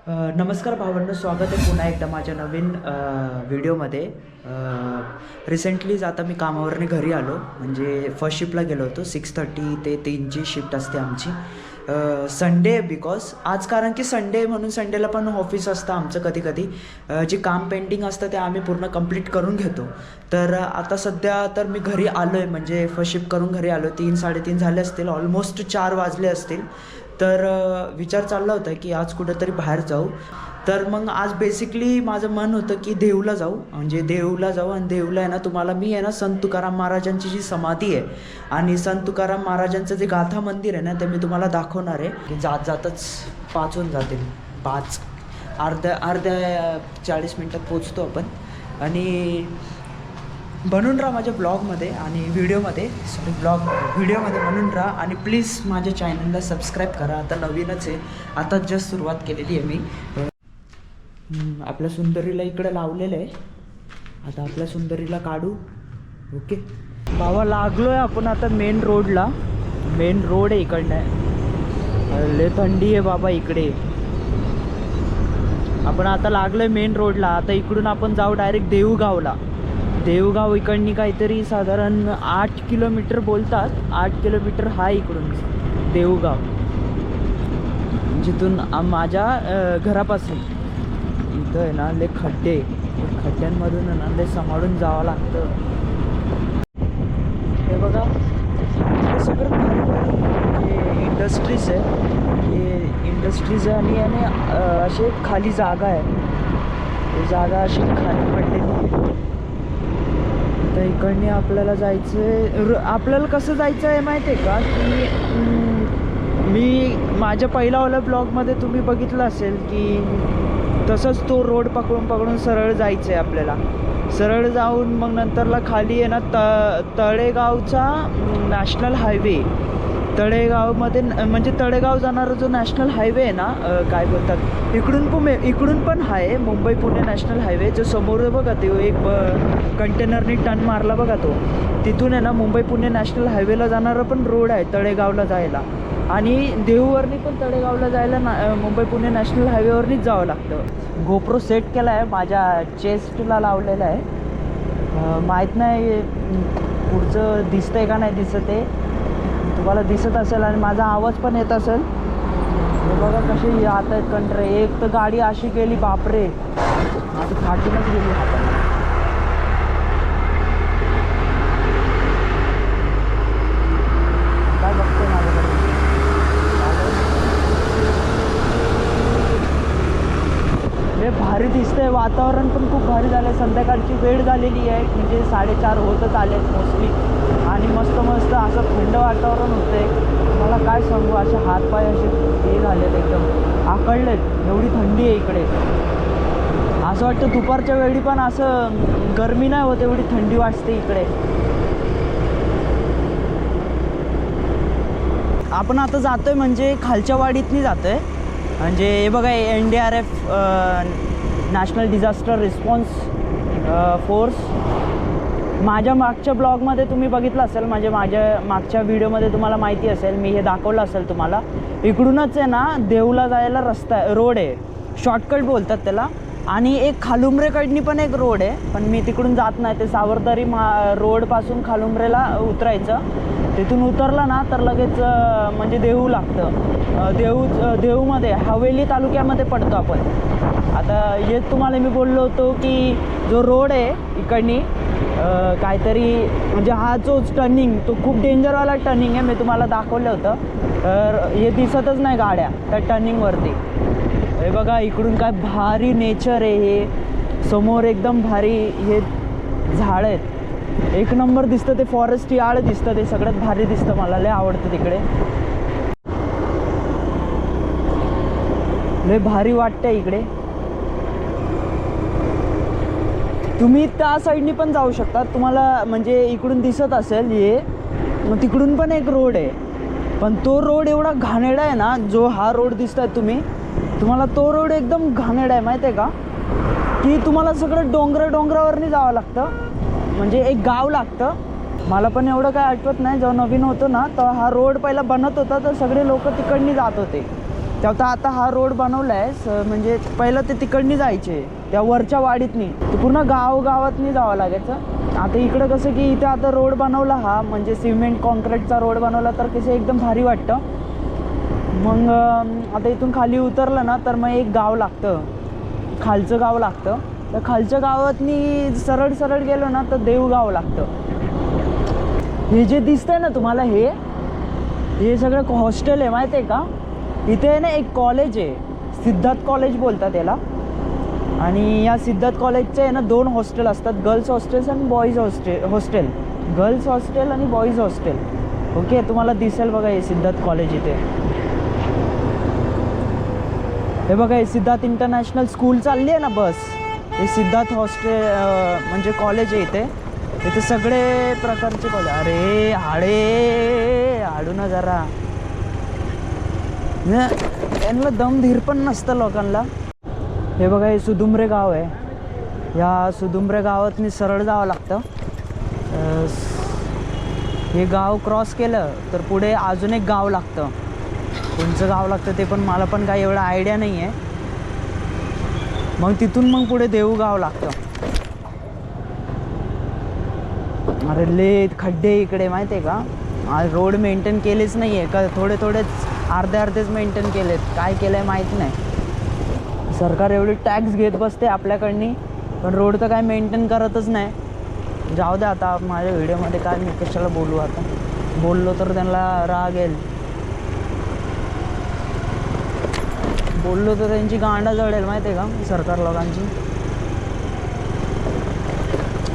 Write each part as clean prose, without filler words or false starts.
नमस्कार भावांनो, स्वागत आहे पुन्हा एकदा माझ्या नवीन व्हिडिओमध्ये. रिसेंटलीच आता मी कामावरने घरी आलो, म्हणजे फर्स्ट शिफ्टला गेलो होतो. 6:30 ते 3ची शिफ्ट असते आमची. संडे बिकॉज आज, कारण की संडे म्हणून संडेला पण ऑफिस असतं आमचं. कधी कधी जे काम पेंडिंग असतं ते आम्ही पूर्ण कंप्लीट करून घेतो. तर आता सध्या तर मी घरी आलो आहे, म्हणजे फर्स्ट शिफ्ट करून घरी आलो. 3-3:30 झाले असतील, ऑलमोस्ट 4 वाजले असतील. तर विचार चालला होता की आज कुठंतरी बाहेर जाऊ. तर मग आज बेसिकली माझं मन होतं की देहूला जाऊ, म्हणजे देहूला जाऊ. आणि देहूला आहे ना, तुम्हाला मी आहे ना संत तुकाराम महाराजांची जी समाधी आहे आणि संत तुकाराम महाराजांचं जे गाथा मंदिर आहे ना, ते मी तुम्हाला दाखवणार आहे. की जात जातच 5 होऊन जातील. 5 अर्ध्या 40 मिनटात पोचतो आपण. आणि बनून राहा माझ्या ब्लॉगमध्ये आणि व्हिडिओमध्ये बनून राहा. आणि प्लीज माझ्या चॅनलला सबस्क्राईब करा. आता नवीनच आहे, आता जस्ट सुरुवात केलेली आहे मी. आपल्या सुंदरीला इकडे लावलेलं आहे. आता आपल्या सुंदरीला काढू. ओके बाबा, लागलो आहे आपण आता मेन रोडला. मेन रोड आहे इकडनं. लय थंडी आहे बाबा इकडे. आपण आता लागलो आहे मेन रोडला. आता इकडून आपण जाऊ डायरेक्ट देऊगावला. देऊगाव इकडनी काहीतरी साधारण 8 किलोमीटर बोलतात. 8 किलोमीटर हा इकडून देऊगाव, जिथून माझ्या घरापासून. इथं आहे ना लय खड्डे, खड्ड्यांमधून ना लय सांभाळून जावं लागतं. हे बघा, हे सगळं हे इंडस्ट्रीज आहे. हे इंडस्ट्रीज आहे आणि अशी खाली जागा आहे. ही जागा अशी खाली पडलेली आहे. तर इकडने आपल्याला जायचं आहे. आपल्याला कसं जायचं आहे माहिती आहे का, की मी माझ्या पहिल्यावाल्या ब्लॉगमध्ये तुम्ही बघितलं असेल की तसंच तो रोड पकडून सरळ जायचं आहे आपल्याला. सरळ जाऊन मग नंतरला खाली आहे ना तळेगावचा नॅशनल हायवे. तळेगावमध्ये म्हणजे तळेगाव जाणारा जो नॅशनल हायवे आहे ना, काय बोलतात, इकडून पण आहे मुंबई पुणे नॅशनल हायवे. जो समोर बघा ते एक कंटेनरनी टर्न मारला बघा, तो तिथून आहे ना मुंबई पुणे नॅशनल हायवेला जाणारा पण रोड आहे तळेगावला जायला. आणि देहूवरनी पण तळेगावला जायला मुंबई पुणे नॅशनल हायवेवरनीच जावं लागतं. गोप्रो सेट केला आहे, माझ्या चेस्टला लावलेला आहे. माहीत नाही पुढचं दिसतंय का नाही दिसत आहे, तुम्हाला दिसत असेल आणि माझा आवाज पण येत असेल. हे बघा कशी आता आहेत कंट्रे. एक तर गाडी अशी गेली, बापरे, माझी फाटूनच गेली हाताला. काय बघतोय माझ्याकडे. हे भारी दिसतंय. वातावरण पण खूप भारी झालं आहे. संध्याकाळची वेळ झालेली आहे, म्हणजे 4:30 होतच आले मोस्टली. आणि मस्त असं थंड वातावरण होतं आहे. मला काय सांगू, असे हातपाय असे हे झालेत, एकदम आकळलेत. एवढी थंडी आहे इकडे. असं वाटतं दुपारच्या वेळी पण असं गरमी नाही होत, एवढी थंडी वाटते इकडे. आपण आता जातोय म्हणजे खालच्या वाडीतनी जातोय. म्हणजे हे बघा, NDRF national disaster response force. माझ्या मागच्या ब्लॉगमध्ये तुम्ही बघितलं असेल, माझ्या मागच्या व्हिडिओमध्ये तुम्हाला माहिती असेल, मी हे दाखवलं असेल तुम्हाला. इकडूनच आहे ना देहूला जायला रोड आहे, शॉर्टकट बोलतात त्याला. आणि एक खालुंब्रेकडनी पण एक रोड आहे, पण मी तिकडून जात नाही. ते सावरदरी रोडपासून खालुंब्रेला उतरायचं. तिथून उतरलं ना तर लगेच म्हणजे देहू लागतं. देहूमध्ये हवेली तालुक्यामध्ये पडतो आपण. आता हेच तुम्हाला मी बोललो होतो की जो रोड आहे इकडनी काहीतरी, म्हणजे हा जो टर्निंग, तो खूप डेंजरवाला टर्निंग आहे. मी तुम्हाला दाखवलं होतं. तर हे दिसतच नाही गाड्या त्या टर्निंगवरती. हे बघा इकडून काय भारी नेचर आहे. हे समोर एकदम भारी हे झाड आहेत, एक नंबर दिसतं. ते फॉरेस्ट यार्ड दिसतं, ते सगळ्यात भारी दिसतं. मला लय आवडतं तिकडे, लय भारी वाटतं इकडे. तुम्ही त्या साईडनी पण जाऊ शकता. तुम्हाला म्हणजे इकडून दिसत असेल हे, मग तिकडून पण एक रोड आहे. पण तो रोड एवढा घाणेरडा आहे ना, जो हा रोड दिसताय तुम्हाला तो रोड एकदम घाणेरडा आहे. माहिती आहे का, की तुम्हाला सगळं डोंगरावरनी जावं लागतं. म्हणजे एक गाव लागतं. मला पण एवढं काय आठवत नाही. जेव्हा नवीन होतो ना, तर हा रोड पहिला बनत होता, तर सगळे लोक तिकडनी जात होते. तेव्हा आता हा रोड बनवला आहे म्हणजे पहिलं ते तिकडनी जायचे त्या वरच्या वाडीतनी, ते पूर्ण गावातनी जावं लागायचं. आता इकडं कसं की इथे आता रोड बनवला हा, म्हणजे सिमेंट कॉन्क्रीटचा रोड बनवला तर कसं एकदम भारी वाटतं. मग आता इथून खाली उतरलं ना तर मग एक गाव लागतं, खालचं गाव लागतं. तर खालच्या गावातनी सरळ गेलो ना तर देवगाव लागतं. हे जे दिसतंय ना तुम्हाला हे सगळं हॉस्टेल आहे माहिती आहे का. इथे आहे ना एक कॉलेज आहे, सिद्धार्थ कॉलेज बोलतात त्याला. आणि या सिद्धार्थ कॉलेजचे आहे ना 2 हॉस्टेल असतात, गर्ल्स हॉस्टेल्स आणि बॉईज हॉस्टेल. गर्ल्स हॉस्टेल आणि बॉईज हॉस्टेल. ओके, तुम्हाला दिसेल बघा हे सिद्धार्थ कॉलेज इथे. हे बघा हे सिद्धार्थ इंटरनॅशनल स्कूल चालली आहे ना बस, हे सिद्धार्थ हॉस्टेल म्हणजे कॉलेज आहे इथे. इथे सगळे प्रकारचे कॉलेज. अरे हाडू ना जरा, यांना दमधीर पण नसतं लोकांना. हे बघा हे सुदुंब्रे गाव आहे. या सुदुंब्रे गावातनी सरळ जावं लागतं. हे गाव क्रॉस केलं तर पुढे अजून एक गाव लागतं. कोणचं गाव लागतं ते पण मला पण काही एवढं आयडिया नाही आहे. मग तिथून मग पुढे देऊगाव लागतं. अरे ले खड्डे इकडे माहिती आहे का. आज रोड मेंटेन केलेच नाही आहे का, थोडेच अर्धेच मेंटेन केलेत. काय केलं आहे माहीत नाही. सरकार एवढी टॅक्स घेत बसते आपल्याकडनी, पण रोड तर काय मेंटेन करतच नाही. जाऊ दे आता, माझ्या व्हिडिओमध्ये काय मी कशाला बोलू. आता बोललो तर त्यांना राग येईल, बोललो तर त्यांची गांडा जळेल माहिती आहे का सरकार लोकांची.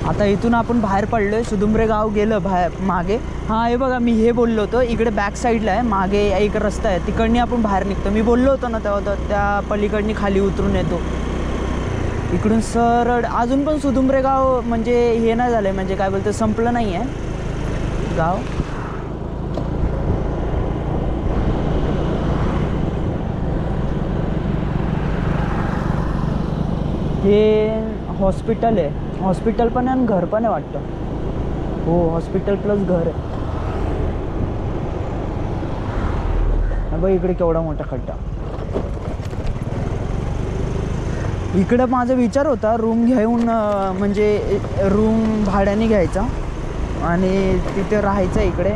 आता इथून आपण बाहेर पडलो आहे, सुदुंब्रे गाव गेलं बाहेर मागे. हां हे बघा मी हे बोललो होतो, इकडे बॅक साईडला आहे मागे एक रस्ता आहे, तिकडनी आपण बाहेर निघतो. मी बोललो होतो ना तेव्हा, त्या पलीकडनी खाली उतरून येतो. इकडून सरळ अजून पण सुदुंब्रे गाव म्हणजे हे नाही झालं आहे, म्हणजे काय बोलतं संपलं नाही आहे गाव. हे हॉस्पिटल आहे, हॉस्पिटल पण आहे आणि घर पण आहे वाटतं. हो हॉस्पिटल प्लस घर आहे. बघ इकडे केवढा मोठा खड्डा. इकडं माझा विचार होता रूम घेऊन, म्हणजे रूम भाड्याने घ्यायचा आणि तिथे राहायचं इकडे.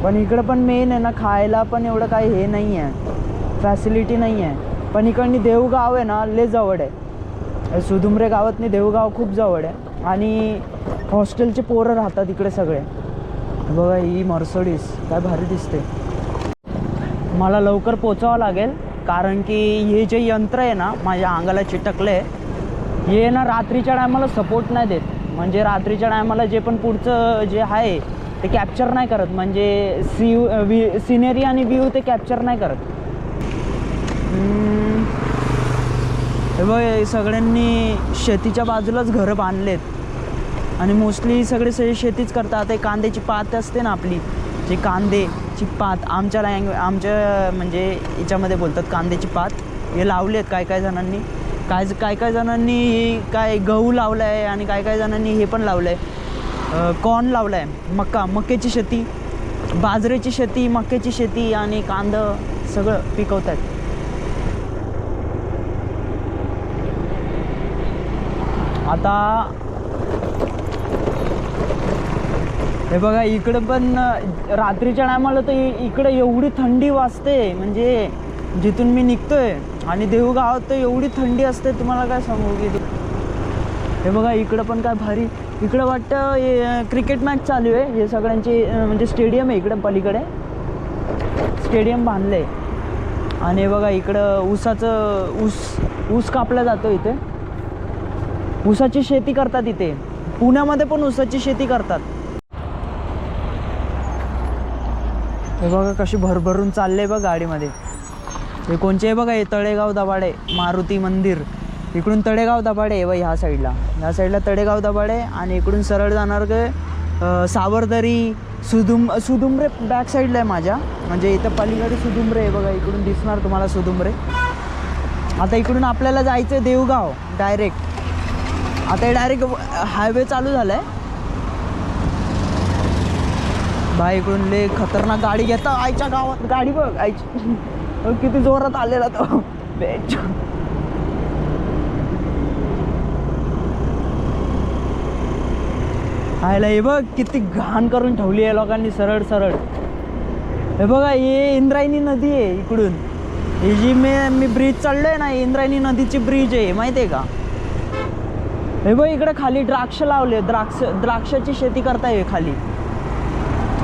पण इकडं पण मेन आहे ना खायला पण एवढं काही हे नाही आहे, फॅसिलिटी नाही आहे. पण इकडनी देऊगाव आहे ना लय जवळ आहे. सुदुंब्रे गावातनी देऊगाव खूप जवळ आहे आणि हॉस्टेलचे पोरं राहतात इकडे सगळे. बघा ही मर्सडीज काय भारी दिसते. मला लवकर पोचावं लागेल कारण की हे जे यंत्र आहे ना माझ्या अंगाला चिटकलं आहे, हे ना रात्रीच्या टायमाला सपोर्ट नाही देत. म्हणजे रात्रीच्या टायमाला जे पण पुढचं जे आहे ते कॅप्चर नाही करत, म्हणजे सिनेरी आणि व्ह्यू ते कॅप्चर नाही करत. हे बघ सगळ्यांनी शेतीच्या बाजूलाच घरं बांधलेत आणि मोस्टली सगळे शेतीच करतात. ते कांद्याची पात असते ना आपली, जी कांद्याची पात आमच्या म्हणजे याच्यामध्ये बोलतात कांद्याची पात, हे लावलेत काय जणांनी. काय जणांनी काय गहू लावला आहे आणि काय जणांनी हे पण लावलं आहे, कॉर्न लावला आहे, मक्याची शेती, बाजरीची शेती, मक्याची शेती आणि कांदा सगळं पिकवत आहेत. आता हे बघा इकडं पण रात्रीच्या टायमाला तर इकडे एवढी थंडी वाजते, म्हणजे जिथून मी निघतोय आणि देऊगावात तर एवढी थंडी असते तुम्हाला काय सांगू की. हे बघा इकडं पण काय भारी, इकडं वाटतं क्रिकेट मॅच चालू आहे. हे सगळ्यांची म्हणजे स्टेडियम आहे इकडं पलीकडे, स्टेडियम बांधलं आहे. आणि हे बघा इकडं ऊस कापला जातो. इथे ऊसाची शेती करतात. इथे पुण्यामध्ये पण ऊसाची शेती करतात. हे बघा कशी भरभरून चालले बघ गाडीमध्ये. हे कोणचे बघा हे तळेगाव दबाडे मारुती मंदिर. इकडून तळेगाव दबाडे आहे बघ ह्या साईडला तळेगाव दबाडे आणि इकडून सरळ जाणार ग सावरदरी सुदुंब्रे बॅक साईडला आहे माझ्या, म्हणजे इथं पलीकडे सुदुंब्रे आहे बघा, इकडून दिसणार तुम्हाला सुदुंब्रे. आता इकडून आपल्याला जायचं देऊगाव डायरेक्ट. आता हे डायरेक्ट हायवे चालू झाला आहे. भाई इकडून लय खतरनाक गाडी घेता आईच्या गावात, गाडी बघ आईची किती जोरात आलेला तो बेंच. आयला हे बघ किती घाण करून ठेवली आहे लोकांनी सरळ सरळ. हे बघा हे इंद्रायणी नदी आहे इकडून. ही जी मी ब्रिज चढलोय ना, इंद्रायणी नदीची ब्रिज आहे माहिती आहे का. हे बघ इकडे खाली द्राक्ष लावले, द्राक्षाची शेती करताय खाली.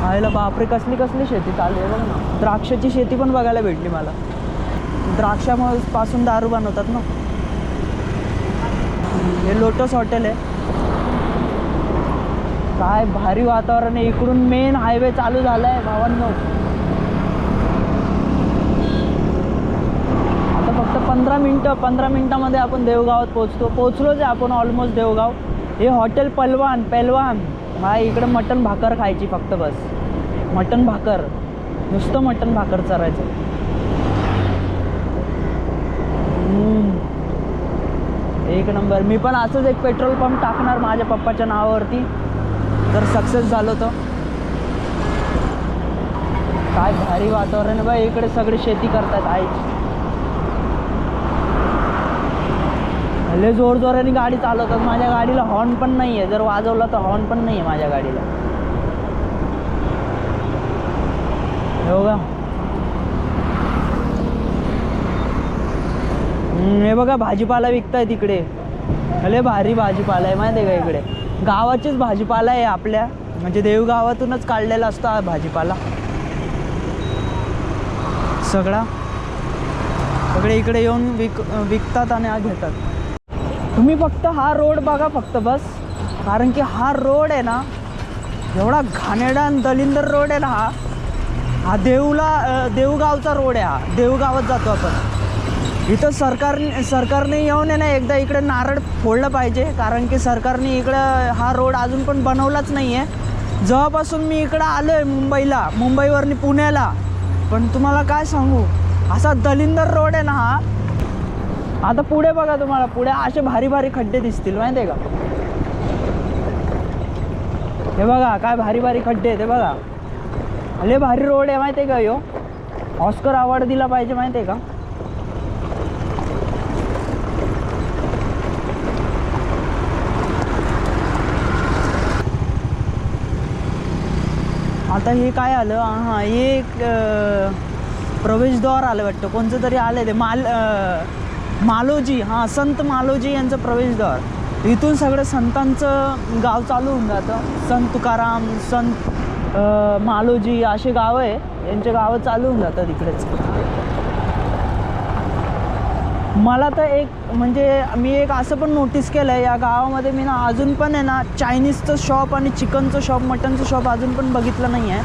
आयला बापरे कसली कसली शेती चालू आहे बघ ना. द्राक्षाची शेती पण बघायला भेटली मला. द्राक्षापासून दारू बनवतात ना. हे लोटस हॉटेल आहे. काय भारी वातावरण आहे. इकडून मेन हायवे चालू झालाय भावांनो. आता फक्त 15 मिनिटामध्ये आपण देवगावात पोहोचलोच आहे आपण ऑलमोस्ट देवगाव. हे हॉटेल पहलवान भाई. इकडे मटण भाकर खायची फक्त बस. मटण भाकर, नुसतं मटण भाकर चरायचं. एक नंबर. मी पण असंच एक पेट्रोल पंप टाकणार माझ्या पप्पाच्या नावावरती जर सक्सेस झालो तर. काय भारी वातावरण आहे बाई. इकडे सगळे शेती करतात आईची. लय जोरजोराने गाडी चालवतात. माझ्या गाडीला हॉर्न पण नाही आहे. जर वाजवला तर हॉर्न पण नाही आहे माझ्या गाडीला. हे बघा, हे बघा भाजीपाला विकताय तिकडे. लय भारी भाजीपाला आहे माहिती आहे का. इकडे गावाचीच भाजीपाला आहे आपल्या, म्हणजे देवगावातूनच काढलेला असतो हा भाजीपाला सगळे इकडे येऊन विकतात आणि घेतात. तुम्ही फक्त हा रोड बघा फक्त बस. कारण की हा रोड आहे ना एवढा घाणेरडा आणि दलिंदर रोड आहे ना. हा देवगावचा रोड आहे. हा देवगावात जातो आपण. इथं सरकारने येऊन आहे ना एकदा इकडे नारळ फोडलं पाहिजे. कारण की सरकारने इकडं हा रोड अजून पण बनवलाच नाही आहे. जेव्हापासून मी इकडं आलो आहे मुंबईवरनी पुण्याला, पण तुम्हाला काय सांगू असा दलिंदर रोड आहे ना हा. आता पुढे बघा, तुम्हाला पुढे असे भारी भारी खड्डे दिसतील माहिती आहे का. हे बघा काय भारी भारी खड्डे आहेत. हे बघा लय भारी रोड आहे माहिती आहे का. यो ऑस्कर अवॉर्ड दिला पाहिजे माहिती आहे का. आता हे काय आलं, हां हे एक प्रवेशद्वार आलं वाटतं. कोणतं तरी आलं ते मालोजी. हां संत मालोजी यांचं प्रवेशद्वार. इथून सगळं संतांचं गाव चालू होऊन जातं. संत तुकाराम, संत मालोजी असे गाव आहे. यांचे गावं चालू होऊन जातात इकडेच. मला तर एक म्हणजे मी एक असं पण नोटीस केलं आहे या गावामध्ये मी ना, अजून पण आहे ना चायनीजचं शॉप आणि चिकनचं शॉप, मटनचं शॉप अजून पण बघितलं नाही आहे.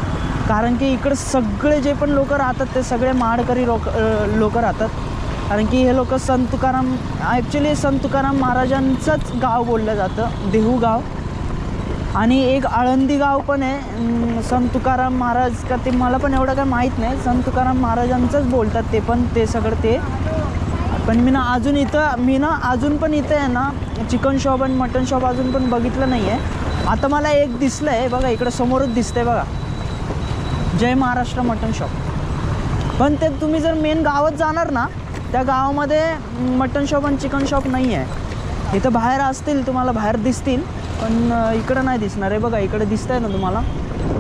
कारण की इकडे सगळे जे पण लोक राहतात ते सगळे माडकरी लोक राहतात. कारण की हे लोक संत तुकाराम, ॲक्च्युली संत तुकाराम महाराजांचंच गाव बोललं जातं देहू गाव. आणि एक आळंदी गाव पण आहे. संत तुकाराम महाराज का ते मला पण एवढं काय माहीत नाही. संत तुकाराम महाराजांचंच बोलतात ते पण, ते सगळं ते. पण मी ना अजून पण इथं आहे ना चिकन शॉप आणि मटन शॉप अजून पण बघितलं नाही आहे. आता मला एक दिसलं आहे बघा, इकडं समोरच दिसतंय बघा, जय महाराष्ट्र मटन शॉप. पण ते तुम्ही जर मेन गावात जाणार ना, त्या गावामध्ये मटन शॉप आणि चिकन शॉप नाही आहे. इथं बाहेर असतील, तुम्हाला बाहेर दिसतील, पण इकडं नाही दिसणार आहे. बघा इकडे दिसतंय ना तुम्हाला,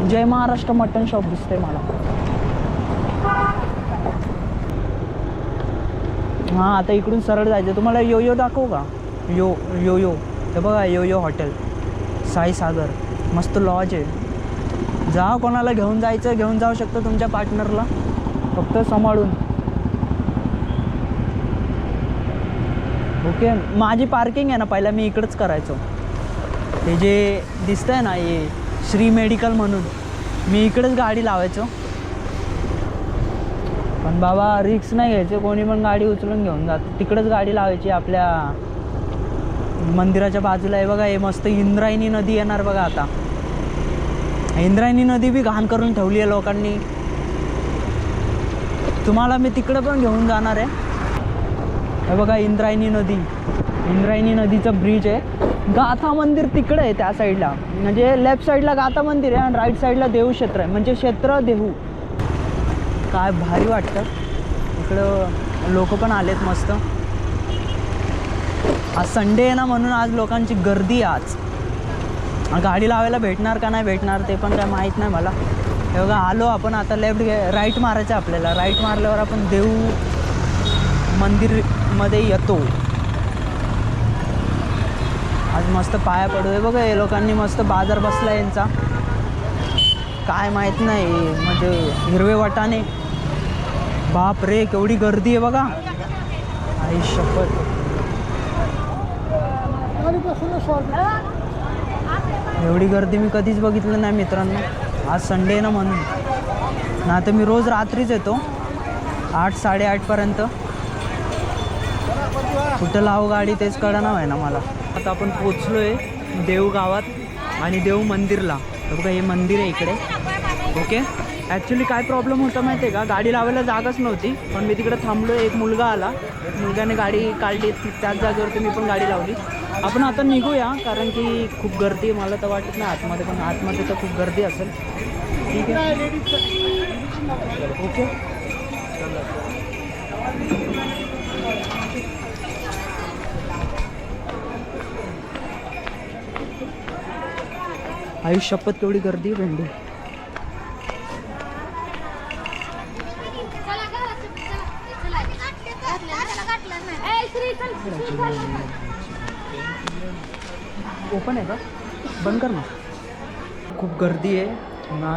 जय महाराष्ट्र मटन शॉप दिसतंय मला. हां आता इकडून सरळ जायचं. तुम्हाला यो दाखवू का. यो हे बघा यो हॉटेल, साई सागर. मस्त लॉज आहे. जा कोणाला घेऊन जायचं घेऊन जाऊ शकतो तुमच्या पार्टनरला, फक्त सांभाळून. ओके माझी पार्किंग आहे ना पहिला मी इकडंच करायचो. हे जे दिसतंय ना हे श्री मेडिकल म्हणून, मी इकडेच गाडी लावायचो. पण बाबा रिक्स नाही घ्यायचे. कोणी पण गाडी उचलून घेऊन जात. तिकडेच गाडी लावायची आपल्या मंदिराच्या बाजूला. आहे बघा हे मस्त इंद्रायणी नदी येणार बघा. आता इंद्रायणी नदी बी घाण करून ठेवली आहे लोकांनी. तुम्हाला मी तिकडं पण घेऊन जाणार आहे. हे बघा इंद्रायणी नदीचं ब्रिज आहे. गाथा मंदिर तिकडे आहे त्या साईडला, म्हणजे लेफ्ट साईडला गाथा मंदिर आहे आणि राईट साईडला देहू क्षेत्र आहे, म्हणजे क्षेत्र देहू. काय भारी वाटतं इकडं लोक पण आलेत मस्त. आज संडे आहे ना, म्हणून आज लोकांची गर्दी आहे. आज गाडी लावायला भेटणार का नाही भेटणार ते पण काय माहीत नाही मला. हे बघा आलो आपण आता. राईट मारायचं आपल्याला. राईट मारल्यावर आपण देव मंदिरमध्ये येतो. आज मस्त पाया पडू. आहे बघा, हे लोकांनी मस्त बाजार बसला यांचा. काय माहीत नाही, म्हणजे हिरवे वाटाणे. बाप रे, केवढी गर्दी आहे बघा. आई शपथ. एवढी गर्दी मी कधीच बघितलं नाही मित्रांनो. आज संडे ना म्हणून. ना तर मी रोज रात्रीच येतो 8-8:30पर्यंत. कुठं लावू गाडी तेच कळना आहे ना मला. आता आपण पोचलो आहे देव गावात आणि देव मंदिरला. बघा हे मंदिर आहे इकडे. ओके. ॲक्च्युली काय प्रॉब्लेम होता माहिती आहे का, गाडी लावायला जागाच नव्हती. पण मी तिकडे थांबलो. एक मुलगा आला, मुलग्याने गाडी काढली. त्याच जागेवरती मी पण गाडी लावली. आपण आता निघूया कारण की खूप गर्दी आहे. मला तर वाटत नाही आतमध्ये, पण आतमध्ये तर खूप गर्दी असेल. ठीक आहे. ओके. आई शपथ केवढी गर्दी आहे भेंडी. ओपन आहे का? बंद कर ना. खूप गर्दी आहे ना.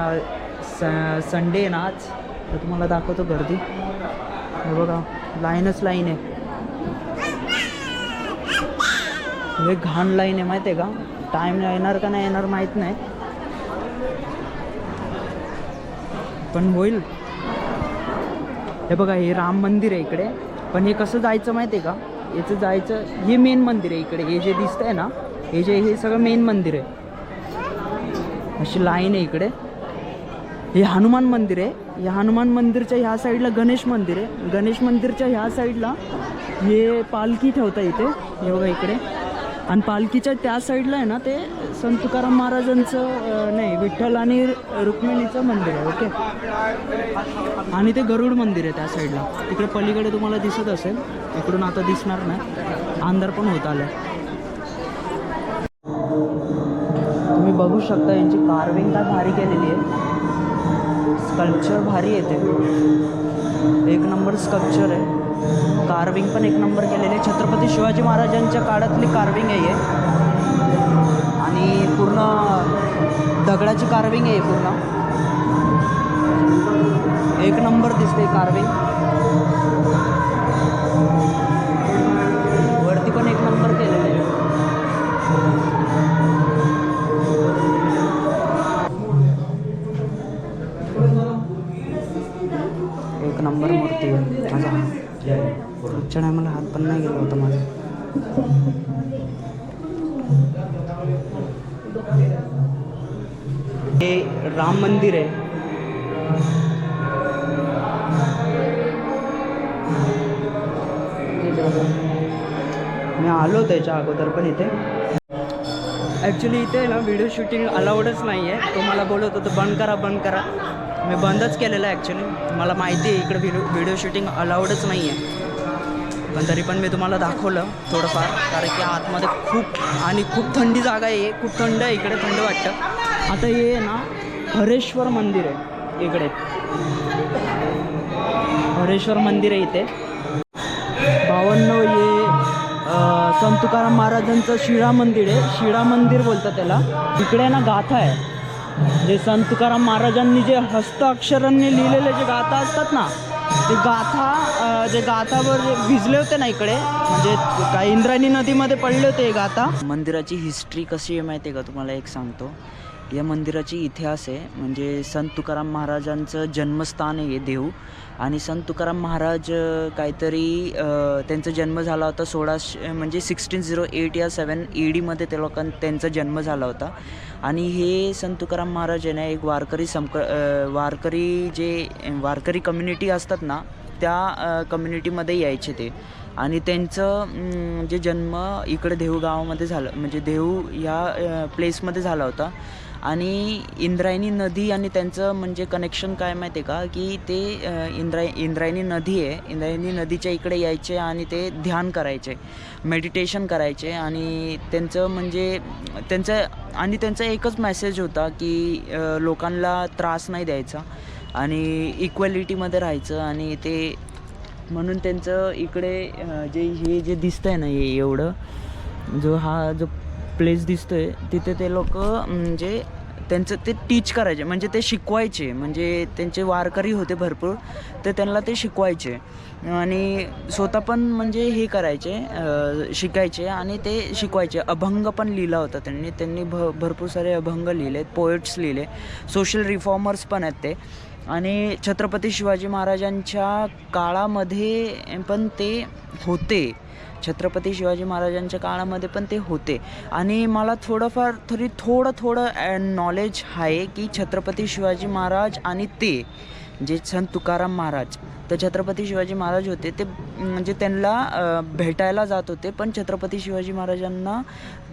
संडे आहे ना आज, तर तुम्हाला दाखवतो गर्दी. हे बघा, लाईनच लाईन आहे. हे घाण लाईन आहे माहिती आहे का. टाईम येणार का नाही येणार माहीत नाही, पण होईल. हे बघा, हे राम मंदिर आहे इकडे. पण हे कसं जायचं माहिती आहे का, याचं जायचं, हे मेन मंदिर आहे इकडे. हे जे दिसतं आहे ना, हे सगळं मेन मंदिर आहे. अशी लाईन आहे इकडे. हे हनुमान मंदिर आहे. या हनुमान मंदिरच्या ह्या साईडला गणेश मंदिर आहे. गणेश मंदिरच्या ह्या साईडला हे पालखी ठेवता इथे. हे बघा इकडे. आणि पालखीच्या त्या साईडला आहे ना, ते संत तुकाराम महाराजांचं नाही, विठ्ठल आणि रुक्मिणीचं मंदिर आहे. ओके. आणि ते गरुड मंदिर आहे त्या साईडला. तिकडे पलीकडे तुम्हाला दिसत असेल. इकडून आता दिसणार नाही, अंधार पण होत आलं. तुम्ही बघू शकता यांची कार्विंग काय भारी केलेली आहे. स्कल्पचर भारी येते. एक नंबर स्कल्पचर आहे. कार्विंग पण एक नंबर केलेली आहे. छत्रपती शिवाजी महाराजांच्या काळातली कार्विंग आहे. आणि पूर्ण दगडाची कार्विंग आहे पूर्ण. एक नंबर दिसते कार्विंग. वरती पण एक नंबर केलेलं आहे. एक नंबर मूर्ती आहे. माझा पुढच्या टायमाला हात पण नाही गेला होता माझा. हे राम मंदिर आहे. मी आलो त्याच्या अगोदर पण इथे. ॲक्च्युली इथे ना व्हिडिओ शूटिंग अलाउडच नाही आहे. तो मला बोलत होतं बंद करा बंद करा. मी बंदच केलेलं आहे ॲक्च्युली. मला माहिती आहे इकडे व्हिडिओ शूटिंग अलाउडच नाही आहे. पण तरी पण मी तुम्हाला दाखवलं थोडंफार, कारण की आतमध्ये खूप थंडी जागा आहे. खूप थंड आहे इकडे, थंड वाटतं. आता हे ना हरेश्वर मंदिर आहे इकडे. हरेश्वर मंदिर आहे इथे. 52 हे संत तुकाराम महाराजांचं शिळा मंदिर आहे. शिळा मंदिर बोलतात त्याला. इकडे ना गाथा आहे. जे संत तुकाराम महाराजांनी जे हस्ताक्षरांनी लिहिलेले जे गाथा असतात ना, ते गाथा जे गाथावर भिजले होते ना इकडे, म्हणजे काय इंद्रायणी नदीमध्ये पडले होते हे गाथा. मंदिराची हिस्ट्री कशी आहे माहिती आहे का तुम्हाला, एक सांगतो. या मंदिराची इतिहास आहे, म्हणजे संत तुकाराम महाराजांचं जन्मस्थान आहे हे देव. आणि संत तुकाराम महाराज काहीतरी त्यांचा जन्म झाला होता 1608 या 7 AD मध्ये त्यांचा जन्म झाला होता. आणि हे संत तुकाराम महाराज आहे ना, एक वारकरी कम्युनिटी असतात ना, त्या कम्युनिटीमध्ये यायचे ते. आणि त्यांचं जे जन्म इकडे देहू गावामध्ये झालं, म्हणजे देहू ह्या प्लेसमध्ये झाला होता. आणि इंद्रायणी नदी आणि त्यांचं म्हणजे कनेक्शन काय माहिती आहे का, की ते इंद्रायणी नदी आहे, इंद्रायणी नदीच्या इकडे यायचे आणि ते ध्यान करायचे, मेडिटेशन करायचे आणि त्यांचा एकच मेसेज होता की लोकांना त्रास नाही द्यायचा आणि इक्वॅलिटीमध्ये राहायचं. आणि ते म्हणून त्यांचं इकडे जे दिसतंय ना, हे एवढं जो प्लेस दिसतोय तिथे ते लोक म्हणजे त्यांचं ते टीच करायचे, म्हणजे ते शिकवायचे, म्हणजे त्यांचे वारकरी होते भरपूर, तर त्यांना ते शिकवायचे आणि स्वतः पण म्हणजे हे करायचे, शिकायचे आणि ते शिकवायचे. अभंग पण लिहिला होता त्यांनी भरपूर सारे अभंग लिहिले, पोएट्स लिहिले, सोशल रिफॉर्मर्स पण आहेत ते. आणि छत्रपती शिवाजी महाराजांच्या काळामध्ये पण ते होते, छत्रपती शिवाजी महाराजांच्या काळामध्ये पण ते होते. आणि मला थोडं नॉलेज आहे की छत्रपती शिवाजी महाराज आणि ते जे संत तुकाराम महाराज, तर छत्रपती शिवाजी महाराज होते ते म्हणजे त्यांना भेटायला जात होते, पण छत्रपती शिवाजी महाराजांना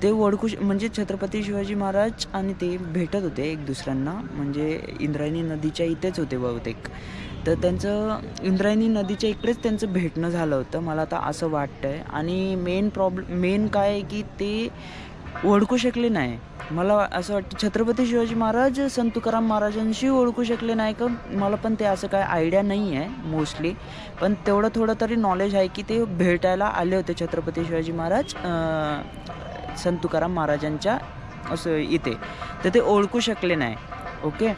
ते म्हणजे छत्रपती शिवाजी महाराज आणि ते भेटत होते एक दुसऱ्यांना, म्हणजे इंद्रायणी नदीच्या इथेच होते बहुतेक. तर त्यांचं इंद्रायणी नदीच्या इकडेच त्यांचं भेटणं झालं होतं, मला आता असं वाटतं आहे. आणि मेन काय आहे की ते ओळखू शकले नाही. मला असं वाटतं छत्रपती शिवाजी महाराज संत तुकाराम महाराजांशी ओळखू शकले नाही का, मला पण ते असं काय आयडिया नाही आहे मोस्टली, पण थोडं तरी नॉलेज आहे की ते भेटायला आले होते छत्रपती शिवाजी महाराज संत तुकाराम महाराजांच्या असं इथे, तर ते ओळखू शकले नाही. ओके,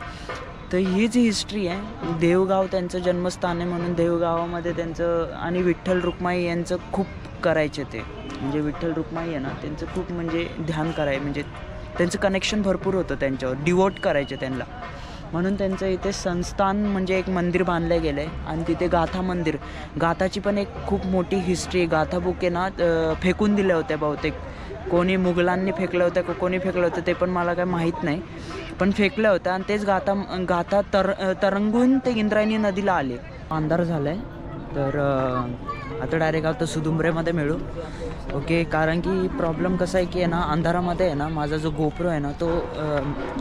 तर हीच हिस्ट्री आहे. देवगाव त्यांचं जन्मस्थान आहे, म्हणून देवगावामध्ये त्यांचं आणि विठ्ठल रुक्माई यांचं खूप करायचे ते, म्हणजे विठ्ठल रुक्माई आहे ना त्यांचं खूप म्हणजे ध्यान म्हणजे त्यांचं कनेक्शन भरपूर होतं त्यांच्यावर, डिवोट करायचे त्यांना, म्हणून त्यांचं इथे संस्थान म्हणजे एक मंदिर बांधलं गेलं आहे. आणि तिथे गाथा मंदिर, गाथाची पण एक खूप मोठी हिस्ट्री आहे. गाथा बुक आहे ना फेकून दिल्या होत्या बहुतेक, कोणी मुघलांनी फेकलं होतं का कोणी फेकलं होतं ते पण मला काय माहीत नाही, पण फेकलं होतं आणि तेच गाथा तरंगून ते इंद्रायणी नदीला आले. अंधार झाला आहे, तर आता डायरेक्ट आता सुदुंबरेमध्ये मिळू. ओके, कारण की प्रॉब्लेम कसा आहे की ना अंधारामध्ये आहे ना माझा जो गोप्रो आहे ना तो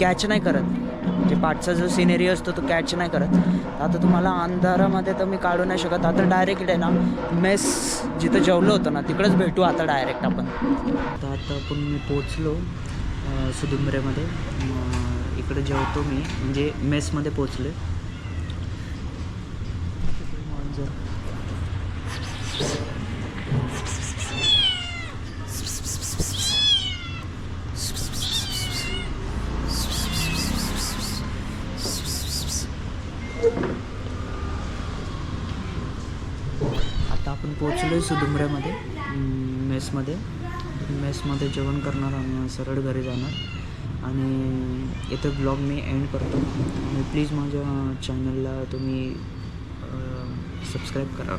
कॅच नाही करत, म्हणजे पाठचा जो सिनेरी असतो तो कॅच नाही करत. आता तुम्हाला अंधारामध्ये तर मी काढू नाही शकत. आता डायरेक्ट आहे ना मेस जिथं जेवलं होतं ना तिकडंच भेटू आता डायरेक्ट आपण. आता आपण मी पोचलो सुदुंबरेमध्ये, इकडे जेवतो मी, म्हणजे मेसमध्ये पोचले. आता आपण पोचलो आहे सुदुंबऱ्यामध्ये मेसमध्ये जेवण करणार आणि सरळ घरी जाणार. आणि इथं ब्लॉग मी एंड करतो. आणि प्लीज माझ्या चॅनलला तुम्ही सबस्क्राईब करा,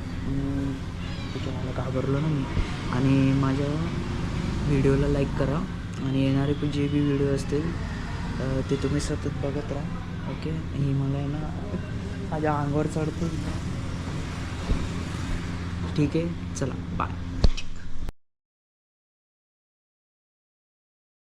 चॅनलला घाबरलो ना मी. आणि माझ्या व्हिडिओला लाईक करा आणि येणारे पण जे बी व्हिडिओ असतील ते तुम्ही सतत बघत राहा. ओके, ही मला आहे ना माझ्या अंगावर चढतो. ठीक आहे, चला बाय.